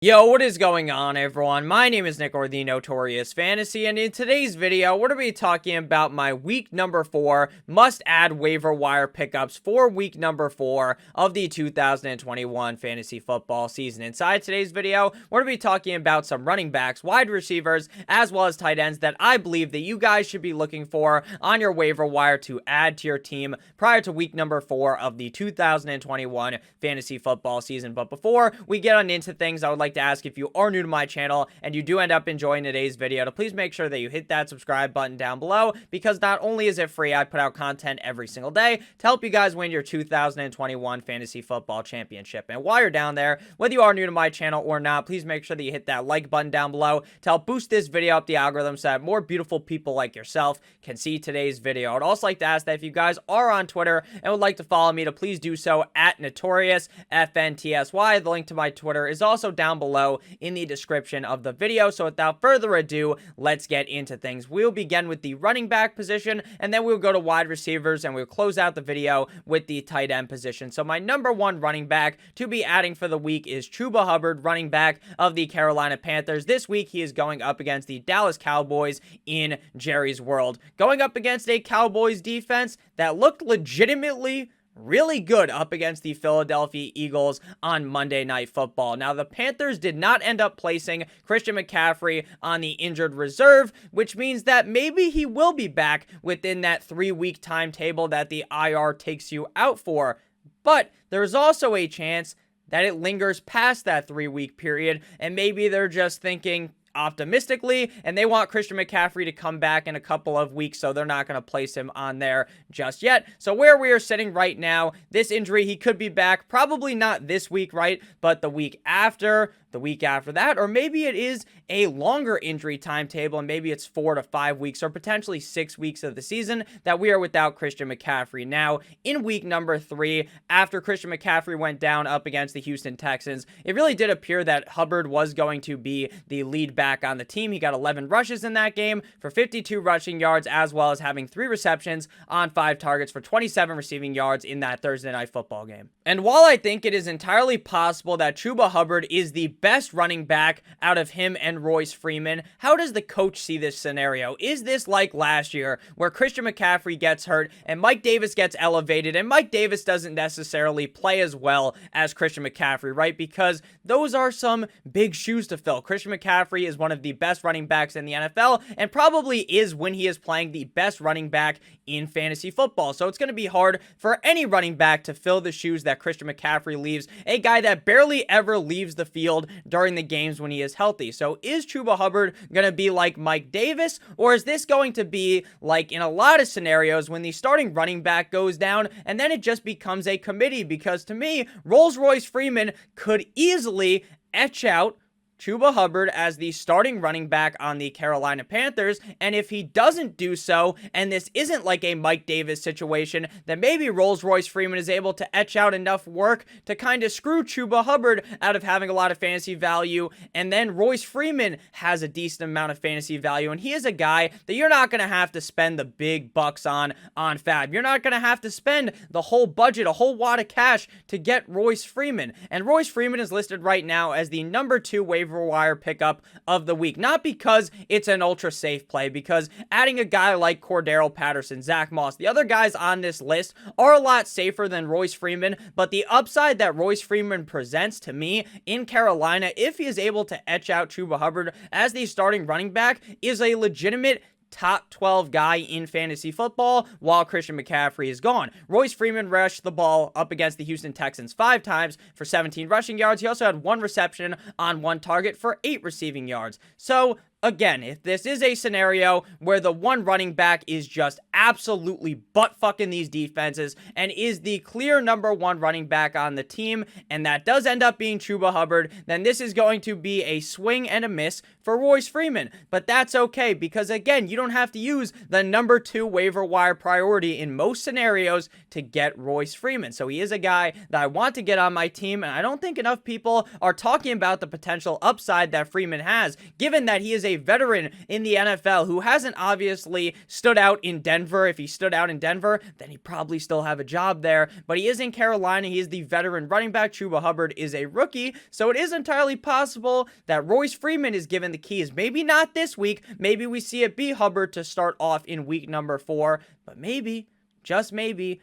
Yo, what is going on, everyone? My name is Nick, or the Notorious Fantasy, and in today's video, we're going to be talking about my week number 4 must-add waiver wire pickups for week number 4 of the 2021 fantasy football season. Inside today's video, we're going to be talking about some running backs, wide receivers, as well as tight ends that I believe that you guys should be looking for on your waiver wire to add to your team prior to week number 4 of the 2021 fantasy football season. But before we get on into things, I would like to ask, if you are new to my channel and you do end up enjoying today's video, to please make sure that you hit that subscribe button down below, because not only is it free, I put out content every single day to help you guys win your 2021 fantasy football championship. And while you're down there, whether you are new to my channel or not, please make sure that you hit that like button down below to help boost this video up the algorithm so that more beautiful people like yourself can see today's video. I'd also like to ask that if you guys are on Twitter and would like to follow me, to please do so at NotoriousFNTSY. The link to my Twitter is also down below in the description of the video. So without further ado, let's get into things. We'll begin with the running back position, and then we'll go to wide receivers, and we'll close out the video with the tight end position. So my number 1 running back to be adding for the week is Chuba Hubbard, running back of the Carolina Panthers. This week, he is going up against the Dallas Cowboys in Jerry's World, going up against a Cowboys defense that looked legitimately really good up against the Philadelphia Eagles on Monday Night Football. Now, the Panthers did not end up placing Christian McCaffrey on the injured reserve, which means that maybe he will be back within that 3-week timetable that the IR takes you out for. But there's also a chance that it lingers past that 3-week period, and maybe they're just thinking optimistically, and they want Christian McCaffrey to come back in a couple of weeks, so they're not going to place him on there just yet. So where we are sitting right now, this injury, he could be back, probably not this week, right, but the week after that, or maybe it is a longer injury timetable, and maybe it's 4 to 5 weeks, or potentially 6 weeks of the season that we are without Christian McCaffrey. Now, in week number 3, after Christian McCaffrey went down up against the Houston Texans, it really did appear that Hubbard was going to be the lead back on the team. He got 11 rushes in that game for 52 rushing yards, as well as having 3 receptions on 5 targets for 27 receiving yards in that Thursday Night Football game. And while I think it is entirely possible that Chuba Hubbard is the best running back out of him and Royce Freeman, how does the coach see this scenario? Is this like last year, where Christian McCaffrey gets hurt and Mike Davis gets elevated, and Mike Davis doesn't necessarily play as well as Christian McCaffrey, right? Because those are some big shoes to fill. Christian McCaffrey is one of the best running backs in the NFL, and probably is, when he is playing, the best running back in fantasy football. So it's going to be hard for any running back to fill the shoes that Christian McCaffrey leaves, a guy that barely ever leaves the field during the games when he is healthy. So is Chuba Hubbard going to be like Mike Davis, or is this going to be like in a lot of scenarios when the starting running back goes down and then it just becomes a committee? Because to me, Royce Freeman could easily etch out Chuba Hubbard as the starting running back on the Carolina Panthers, and if he doesn't do so, and this isn't like a Mike Davis situation, then maybe Royce Freeman is able to etch out enough work to kind of screw Chuba Hubbard out of having a lot of fantasy value, and then Royce Freeman has a decent amount of fantasy value, and he is a guy that you're not going to have to spend the big bucks on Fab. You're not going to have to spend the whole budget, a whole wad of cash, to get Royce Freeman, and Royce Freeman is listed right now as the number 2 waiver wire pickup of the week. Not because it's an ultra safe play, because adding a guy like Cordarrelle Patterson, Zach Moss, the other guys on this list are a lot safer than Royce Freeman, but the upside that Royce Freeman presents to me in Carolina, if he is able to etch out Chuba Hubbard as the starting running back, is a legitimate top 12 guy in fantasy football while Christian McCaffrey is gone. Royce Freeman rushed the ball up against the Houston Texans 5 times for 17 rushing yards. He also had 1 reception on 1 target for 8 receiving yards. So again, if this is a scenario where the one running back is just absolutely butt-fucking these defenses and is the clear number 1 running back on the team, and that does end up being Chuba Hubbard, then this is going to be a swing and a miss for Royce Freeman. But that's okay, because again, you don't have to use the number 2 waiver wire priority in most scenarios to get Royce Freeman. So he is a guy that I want to get on my team, and I don't think enough people are talking about the potential upside that Freeman has, given that he is a veteran in the NFL who hasn't obviously stood out in Denver. If he stood out in Denver, then he'd probably still have a job there, but he is in Carolina. He is the veteran running back. Chuba Hubbard is a rookie, so it is entirely possible that Royce Freeman is given the keys. Maybe not this week. Maybe we see it be Hubbard to start off in week number 4, but maybe, just maybe,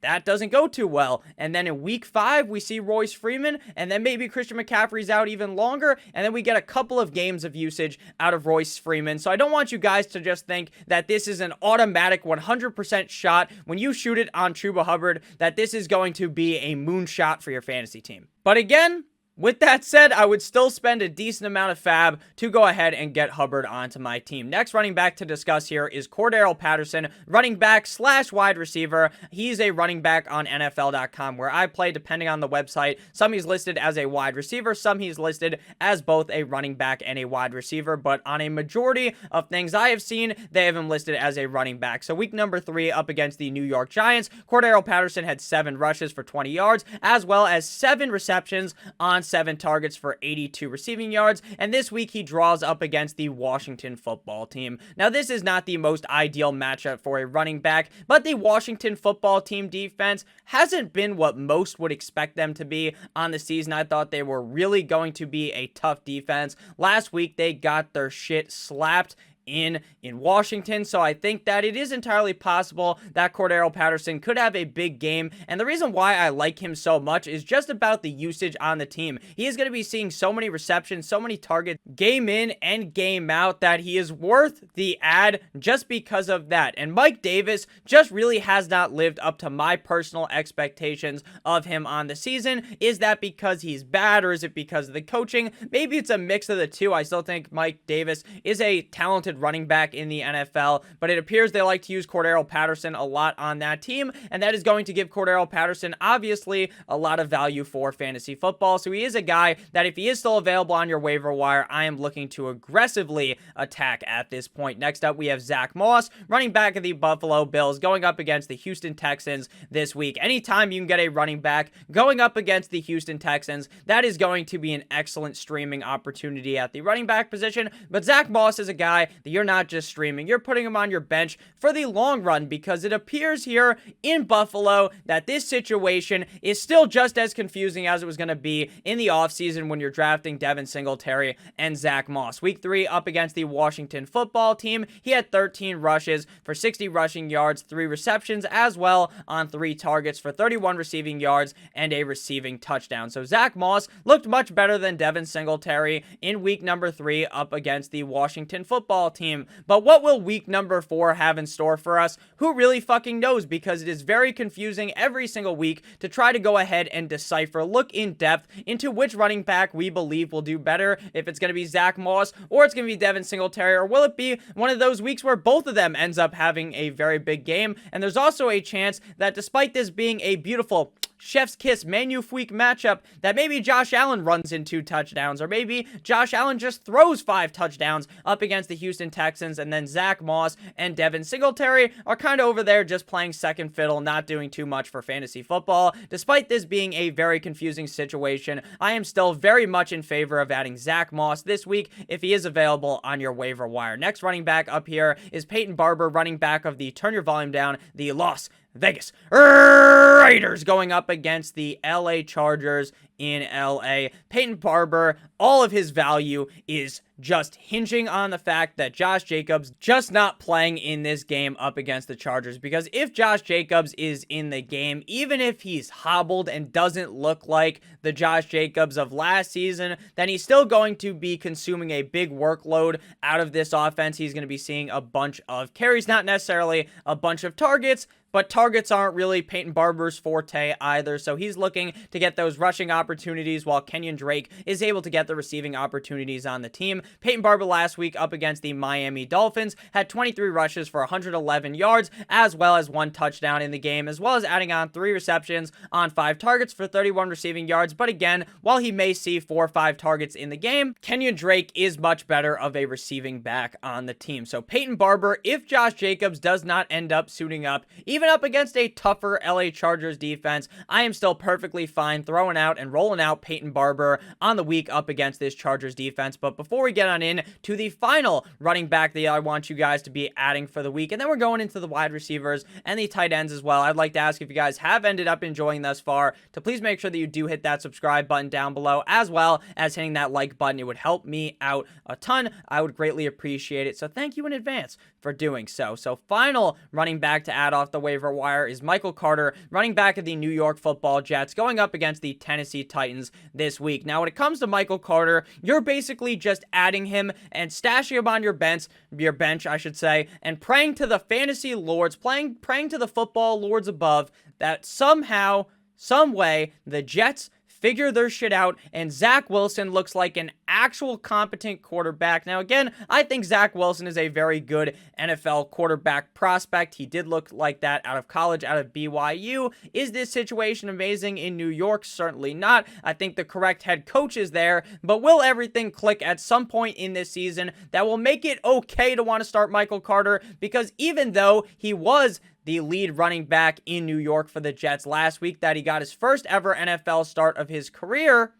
that doesn't go too well. And then in week 5, we see Royce Freeman, and then maybe Christian McCaffrey's out even longer, and then we get a couple of games of usage out of Royce Freeman. So I don't want you guys to just think that this is an automatic 100% shot when you shoot it on Chuba Hubbard, that this is going to be a moonshot for your fantasy team. But again, with that said, I would still spend a decent amount of fab to go ahead and get Hubbard onto my team. Next running back to discuss here is Cordarrelle Patterson, running back / wide receiver. He's a running back on NFL.com where I play depending on the website. Some he's listed as a wide receiver, some he's listed as both a running back and a wide receiver, but on a majority of things I have seen, they have him listed as a running back. So week number 3 up against the New York Giants, Cordarrelle Patterson had 7 rushes for 20 yards, as well as 7 receptions on 7 targets for 82 receiving yards, and this week he draws up against the Washington football team. Now, this is not the most ideal matchup for a running back, but the Washington football team defense hasn't been what most would expect them to be on the season. I thought they were really going to be a tough defense. Last week, they got their shit slapped in Washington, so I think that it is entirely possible that Cordarrelle Patterson could have a big game, and the reason why I like him so much is just about the usage on the team. He is going to be seeing so many receptions, so many targets, game in and game out, that he is worth the ad just because of that, and Mike Davis just really has not lived up to my personal expectations of him on the season. Is that because he's bad, or is it because of the coaching? Maybe it's a mix of the two. I still think Mike Davis is a talented running back in the NFL, but it appears they like to use Cordarrelle Patterson a lot on that team, and that is going to give Cordarrelle Patterson obviously a lot of value for fantasy football. So he is a guy that if he is still available on your waiver wire, I am looking to aggressively attack at this point. Next up, we have Zach Moss, running back of the Buffalo Bills, going up against the Houston Texans this week. Anytime you can get a running back going up against the Houston Texans, that is going to be an excellent streaming opportunity at the running back position. But Zach Moss is a guy that you're not just streaming, you're putting him on your bench for the long run, because it appears here in Buffalo that this situation is still just as confusing as it was going to be in the offseason when you're drafting Devin Singletary and Zach Moss. Week 3 up against the Washington football team, he had 13 rushes for 60 rushing yards, 3 receptions as well on 3 targets for 31 receiving yards and a receiving touchdown. So Zach Moss looked much better than Devin Singletary in week number 3 up against the Washington football team. But what will week number 4 have in store for us? Who really fucking knows, because it is very confusing every single week to try to go ahead and decipher, look in depth into which running back we believe will do better, if it's going to be Zach Moss or it's going to be Devin Singletary, or will it be one of those weeks where both of them ends up having a very big game. And there's also a chance that despite this being a beautiful chef's kiss magnifique matchup, that maybe Josh Allen runs in 2 touchdowns, or maybe Josh Allen just throws 5 touchdowns up against the Houston Texans, and then Zach Moss and Devin Singletary are kind of over there just playing second fiddle, not doing too much for fantasy football. Despite this being a very confusing situation, I am still very much in favor of adding Zach Moss this week if he is available on your waiver wire. Next running back up here is Peyton Barber, running back of the, turn your volume down, the Las Vegas Raiders, going up against the LA Chargers in LA. Peyton Barber, all of his value is just hinging on the fact that Josh Jacobs just not playing in this game up against the Chargers, because if Josh Jacobs is in the game, even if he's hobbled and doesn't look like the Josh Jacobs of last season, then he's still going to be consuming a big workload out of this offense. He's going to be seeing a bunch of carries, not necessarily a bunch of targets, but targets aren't really Peyton Barber's forte either, so he's looking to get those rushing opportunities while Kenyon Drake is able to get the receiving opportunities on the team. Peyton Barber last week up against the Miami Dolphins had 23 rushes for 111 yards, as well as 1 touchdown in the game, as well as adding on 3 receptions on 5 targets for 31 receiving yards. But again, while he may see 4 or 5 targets in the game, Kenyon Drake is much better of a receiving back on the team. So Peyton Barber, if Josh Jacobs does not end up suiting up, even up against a tougher LA Chargers defense, I am still perfectly fine throwing out and rolling rolling out Peyton Barber on the week up against this Chargers defense. But before we get on in to the final running back that I want you guys to be adding for the week, and then we're going into the wide receivers and the tight ends as well, I'd like to ask if you guys have ended up enjoying thus far to please make sure that you do hit that subscribe button down below, as well as hitting that like button. It would help me out a ton. I would greatly appreciate it. So thank you in advance for doing so. So final running back to add off the waiver wire is Michael Carter, running back of the New York Football Jets, going up against the Tennessee Titans this week. Now, when it comes to Michael Carter, you're basically just adding him and stashing him on your bench, I should say, and praying to the fantasy lords, praying to the football lords above that somehow, some way, the Jets figure their shit out, and Zach Wilson looks like an actual competent quarterback. Now, again, I think Zach Wilson is a very good NFL quarterback prospect. He did look like that out of college, out of BYU. Is this situation amazing in New York? Certainly not. I think the correct head coach is there, but will everything click at some point in this season that will make it okay to want to start Michael Carter? Because even though he was the lead running back in New York for the Jets last week, that he got his first ever NFL start of his career,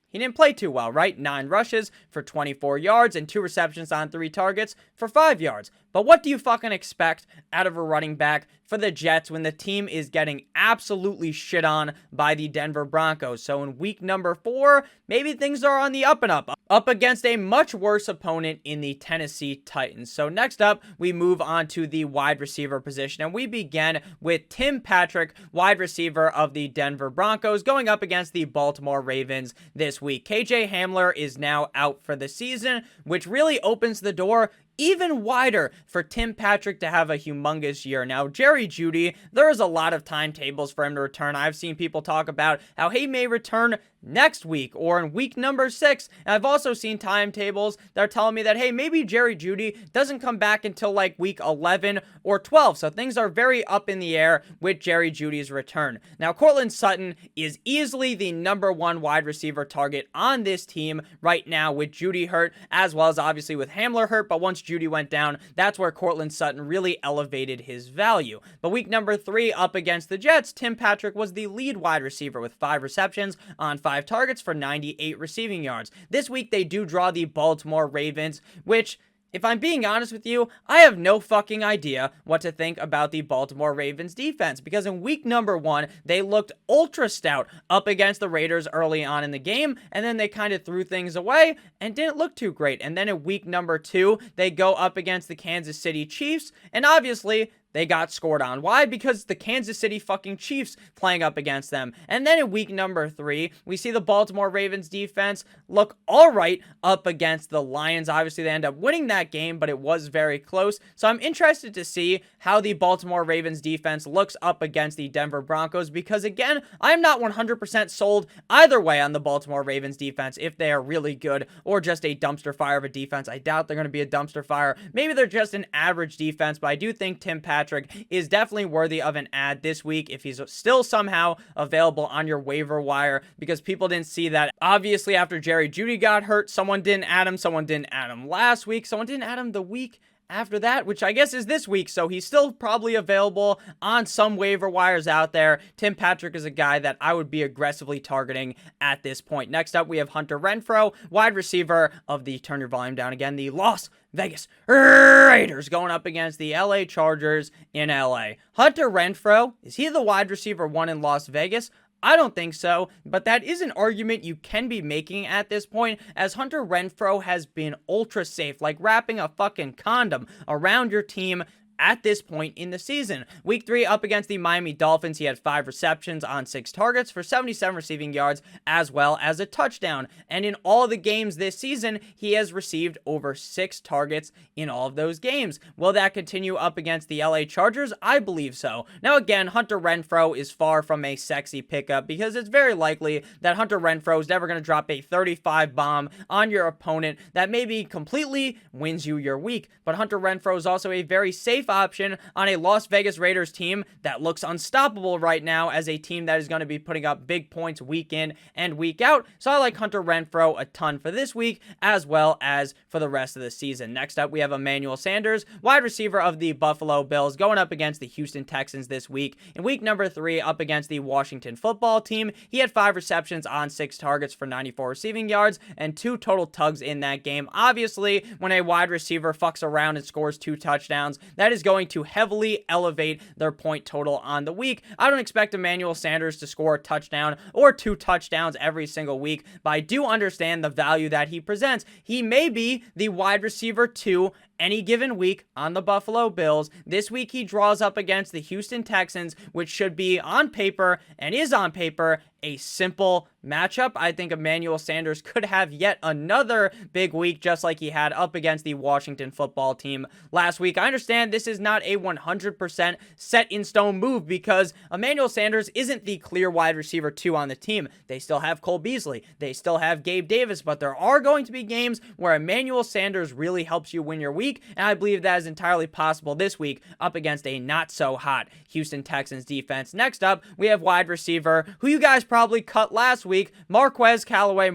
he didn't play too well, right? 9 rushes for 24 yards and 2 receptions on 3 targets for 5 yards. But what do you fucking expect out of a running back for the Jets when the team is getting absolutely shit on by the Denver Broncos? So in week number 4, maybe things are on the up and up against a much worse opponent in the Tennessee Titans. So next up, we move on to the wide receiver position, and we begin with Tim Patrick, wide receiver of the Denver Broncos, going up against the Baltimore Ravens this week. KJ Hamler is now out for the season, which really opens the door even wider for Tim Patrick to have a humongous year. Now, Jerry Jeudy, there is a lot of timetables for him to return. I've seen people talk about how he may return next week or in week number 6. And I've also seen timetables that are telling me that, hey, maybe Jerry Jeudy doesn't come back until like week 11 or 12. So things are very up in the air with Jerry Jeudy's return. Now, Courtland Sutton is easily the #1 wide receiver target on this team right now with Jeudy hurt, as well as obviously with Hamler hurt. But once Jeudy went down, that's where Courtland Sutton really elevated his value. But week number 3 up against the Jets, Tim Patrick was the lead wide receiver with 5 receptions on 5 targets for 98 receiving yards. This week they do draw the Baltimore Ravens, which, if I'm being honest with you, I have no fucking idea what to think about the Baltimore Ravens defense, because in week number 1, they looked ultra stout up against the Raiders early on in the game, and then they kind of threw things away and didn't look too great. And then in week number 2, they go up against the Kansas City Chiefs, and obviously they got scored on. Why? Because the Kansas City fucking Chiefs playing up against them. And then in week number 3, we see the Baltimore Ravens defense look all right up against the Lions. Obviously, they end up winning that game, but it was very close. So I'm interested to see how the Baltimore Ravens defense looks up against the Denver Broncos, because again, I'm not 100% sold either way on the Baltimore Ravens defense, if they are really good or just a dumpster fire of a defense. I doubt they're going to be a dumpster fire. Maybe they're just an average defense, but I do think Tim Patrick is definitely worthy of an ad this week if he's still somehow available on your waiver wire, because people didn't see that. Obviously, after Jerry Jeudy got hurt, someone didn't add him last week, someone didn't add him the week after that, which I guess is this week, so he's still probably available on some waiver wires out there. Tim Patrick is a guy that I would be aggressively targeting at this point. Next up, we have Hunter Renfrow, wide receiver of the, turn your volume down again, the Las Vegas Raiders, going up against the LA Chargers in LA. Hunter Renfrow, is he the wide receiver 1 in Las Vegas? I don't think so, but that is an argument you can be making at this point, as Hunter Renfrow has been ultra safe, like wrapping a fucking condom around your team at this point in the season. Week 3 up against the Miami Dolphins, he had 5 receptions on 6 targets for 77 receiving yards, as well as a touchdown. And in all the games this season, he has received over 6 targets in all of those games. Will that continue up against the LA Chargers? I believe so. Now again, Hunter Renfrow is far from a sexy pickup, because it's very likely that Hunter Renfrow is never going to drop a 35 bomb on your opponent that maybe completely wins you your week. But Hunter Renfrow is also a very safe option on a Las Vegas Raiders team that looks unstoppable right now as a team that is going to be putting up big points week in and week out. So I like Hunter Renfrow a ton for this week as well as for the rest of the season. Next up, we have Emmanuel Sanders, wide receiver of the Buffalo Bills, going up against the Houston Texans this week. In week number 3, up against the Washington football team, he had 5 receptions on 6 targets for 94 receiving yards and 2 total tugs in that game. Obviously, when a wide receiver fucks around and scores 2 touchdowns, that is going to heavily elevate their point total on the week. I don't expect Emmanuel Sanders to score a touchdown or 2 touchdowns every single week, but I do understand the value that he presents. He may be the wide receiver 2 any given week on the Buffalo Bills. This week he draws up against the Houston Texans, which should be on paper and is on paper a simple matchup. I think Emmanuel Sanders could have yet another big week just like he had up against the Washington football team last week. I understand this is not a 100% set in stone move because Emmanuel Sanders isn't the clear wide receiver 2 on the team. They still have Cole Beasley. They still have Gabe Davis, but there are going to be games where Emmanuel Sanders really helps you win your week, and I believe that is entirely possible this week up against a not so hot Houston Texans defense. Next up, we have wide receiver who you guys probably cut last week, Marquez Callaway,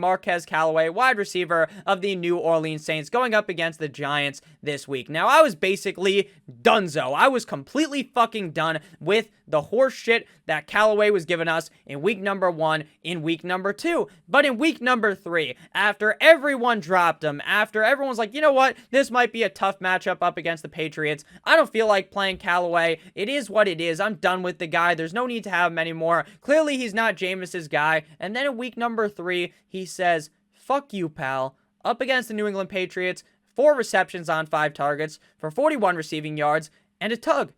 wide receiver of the New Orleans Saints, going up against the Giants this week. Now, I was basically donezo. I was completely fucking done with the horse shit that Callaway was giving us in week number 1, in week number 2. But in week number 3, after everyone dropped him, after everyone's like, you know what, this might be a tough matchup up against the Patriots, I don't feel like playing Callaway. It is what it is. I'm done with the guy. There's no need to have him anymore. Clearly, he's not Jameis's guy. And then in week number 3, he says, fuck you, pal. Up against the New England Patriots, 4 receptions on 5 targets for 41 receiving yards and a tug.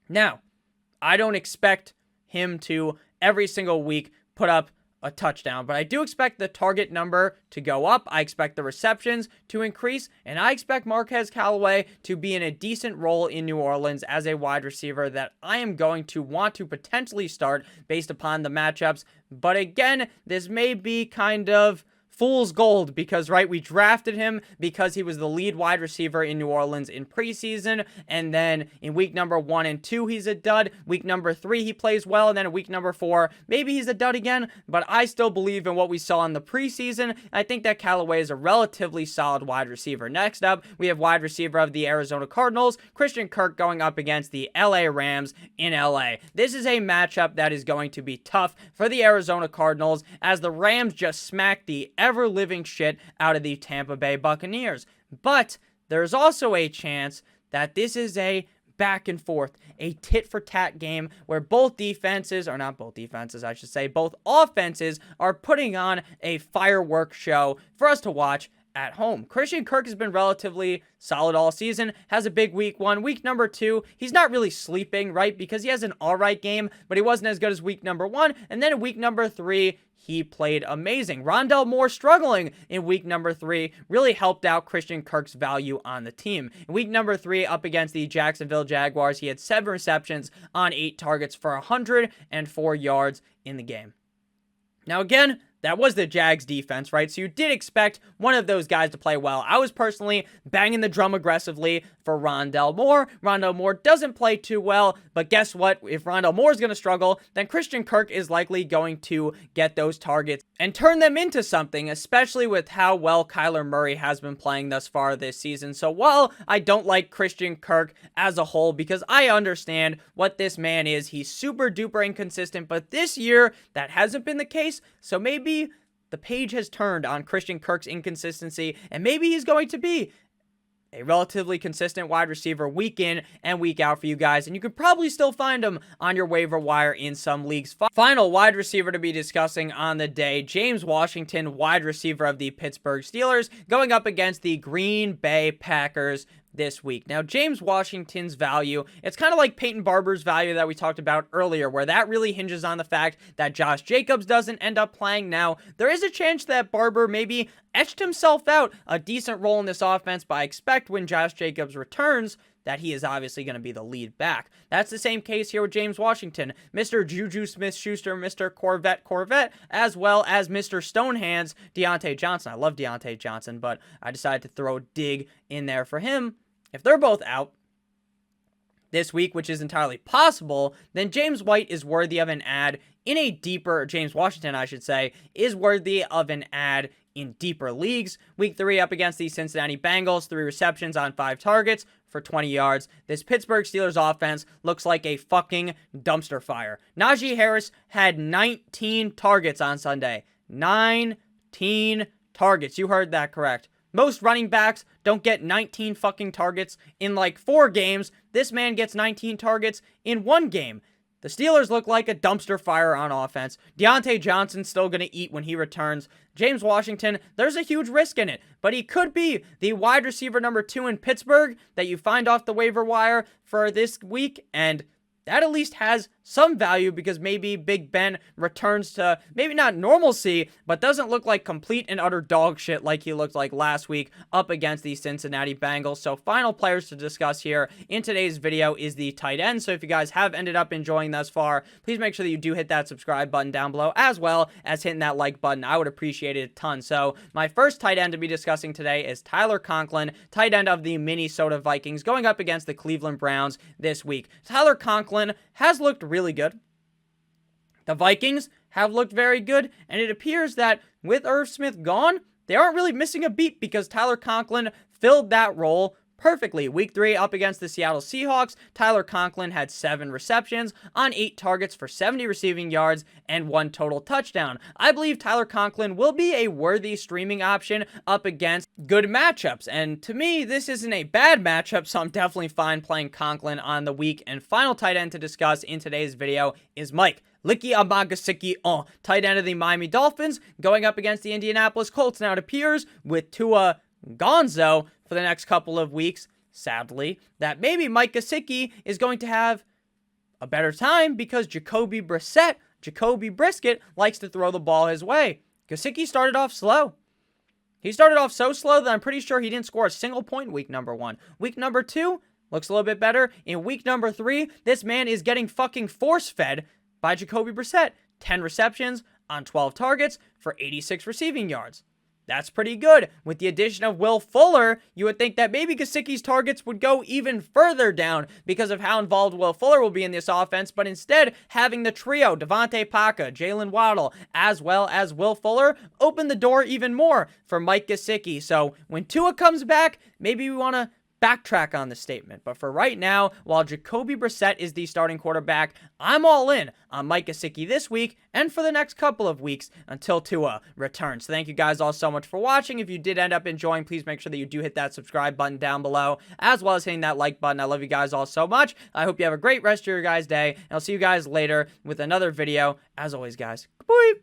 Now, I don't expect him to every single week put up a touchdown, but I do expect the target number to go up. I expect the receptions to increase, and I expect Marquez Callaway to be in a decent role in New Orleans as a wide receiver that I am going to want to potentially start based upon the matchups. But again, this may be kind of fool's gold because, right, we drafted him because he was the lead wide receiver in New Orleans in preseason, and then in week number 1 and 2, he's a dud. Week number 3, he plays well, and then in week number 4, maybe he's a dud again, but I still believe in what we saw in the preseason. I think that Callaway is a relatively solid wide receiver. Next up, we have wide receiver of the Arizona Cardinals, Christian Kirk, going up against the LA Rams in LA. This is a matchup that is going to be tough for the Arizona Cardinals as the Rams just smacked the ever-living shit out of the Tampa Bay Buccaneers. But there's also a chance that this is a back and forth, a tit-for-tat game where both defenses, or not both defenses, I should say, both offenses are putting on a firework show for us to watch at home. Christian Kirk has been relatively solid all season, has a big week 1. Week number 2, he's not really sleeping, right? Because he has an alright game, but he wasn't as good as week number 1. And then in week number 3, he played amazing. Rondell Moore struggling in week number 3 really helped out Christian Kirk's value on the team. In week number 3, up against the Jacksonville Jaguars, he had 7 receptions on 8 targets for 104 yards in the game. Now again, that was the Jags defense, right? So you did expect one of those guys to play well. I was personally banging the drum aggressively for Rondell Moore. Rondell Moore doesn't play too well, but guess what? If Rondell Moore is going to struggle, then Christian Kirk is likely going to get those targets and turn them into something, especially with how well Kyler Murray has been playing thus far this season. So while I don't like Christian Kirk as a whole, because I understand what this man is, he's super duper inconsistent, but this year that hasn't been the case. So maybe the page has turned on Christian Kirk's inconsistency, and maybe he's going to be a relatively consistent wide receiver week in and week out for you guys, and you could probably still find him on your waiver wire in some leagues. Final wide receiver to be discussing on the day, James Washington, wide receiver of the Pittsburgh Steelers, going up against the Green Bay Packers this week. Now, James Washington's value, it's kind of like Peyton Barber's value that we talked about earlier, where that really hinges on the fact that Josh Jacobs doesn't end up playing. Now, there is a chance that Barber maybe etched himself out a decent role in this offense, but I expect when Josh Jacobs returns that he is obviously going to be the lead back. That's the same case here with James Washington, Mr. Juju Smith-Schuster, Mr. Corvette, as well as Mr. Stonehands, Deontay Johnson. I love Deontay Johnson, but I decided to throw a dig in there for him. If they're both out, this week, which is entirely possible, then James White is worthy of an ad in a deeper, James Washington, I should say, is worthy of an ad in deeper leagues. Week 3 up against the Cincinnati Bengals, 3 receptions on 5 targets for 20 yards. This Pittsburgh Steelers offense looks like a fucking dumpster fire. Najee Harris had 19 targets on Sunday. 19 targets. You heard that correct. Most running backs don't get 19 fucking targets in like 4 games. This man gets 19 targets in 1 game. The Steelers look like a dumpster fire on offense. Deontay Johnson's still going to eat when he returns. James Washington, there's a huge risk in it, but he could be the wide receiver number 2 in Pittsburgh that you find off the waiver wire for this week, and that at least has some value because maybe Big Ben returns to maybe not normalcy, but doesn't look like complete and utter dog shit like he looked like last week up against the Cincinnati Bengals. So final players to discuss here in today's video is the tight end. So if you guys have ended up enjoying thus far, please make sure that you do hit that subscribe button down below as well as hitting that like button. I would appreciate it a ton. So my first tight end to be discussing today is Tyler Conklin, tight end of the Minnesota Vikings, going up against the Cleveland Browns this week. Tyler Conklin has looked really good. The Vikings have looked very good, and it appears that with Irv Smith gone, they aren't really missing a beat because Tyler Conklin filled that role perfectly. Week 3 up against the Seattle Seahawks, Tyler Conklin had 7 receptions on 8 targets for 70 receiving yards and 1 total touchdown. I believe Tyler Conklin will be a worthy streaming option up against good matchups, and to me, this isn't a bad matchup, so I'm definitely fine playing Conklin on the week. And final tight end to discuss in today's video is Mike Licky Amagasicki, tight end of the Miami Dolphins, going up against the Indianapolis Colts. Now it appears with Tua Gonzo for the next couple of weeks, sadly, that maybe Mike Gesicki is going to have a better time because Jacoby Brisket likes to throw the ball his way. Gesicki started off slow. He started off so slow that I'm pretty sure he didn't score a single point in week number 1. Week number 2 looks a little bit better. In week number 3, this man is getting fucking force-fed by Jacoby Brissett. 10 receptions on 12 targets for 86 receiving yards. That's pretty good. With the addition of Will Fuller, you would think that maybe Gesicki's targets would go even further down because of how involved Will Fuller will be in this offense, but instead, having the trio, Devontae Parker, Jalen Waddle, as well as Will Fuller, open the door even more for Mike Gesicki. So when Tua comes back, maybe we want to backtrack on the statement. But for right now, while Jacoby Brissett is the starting quarterback, I'm all in on Mike Gesicki this week and for the next couple of weeks until Tua returns. So thank you guys all so much for watching. If you did end up enjoying, please make sure that you do hit that subscribe button down below, as well as hitting that like button. I love you guys all so much. I hope you have a great rest of your guys' day, and I'll see you guys later with another video. As always, guys, goodbye.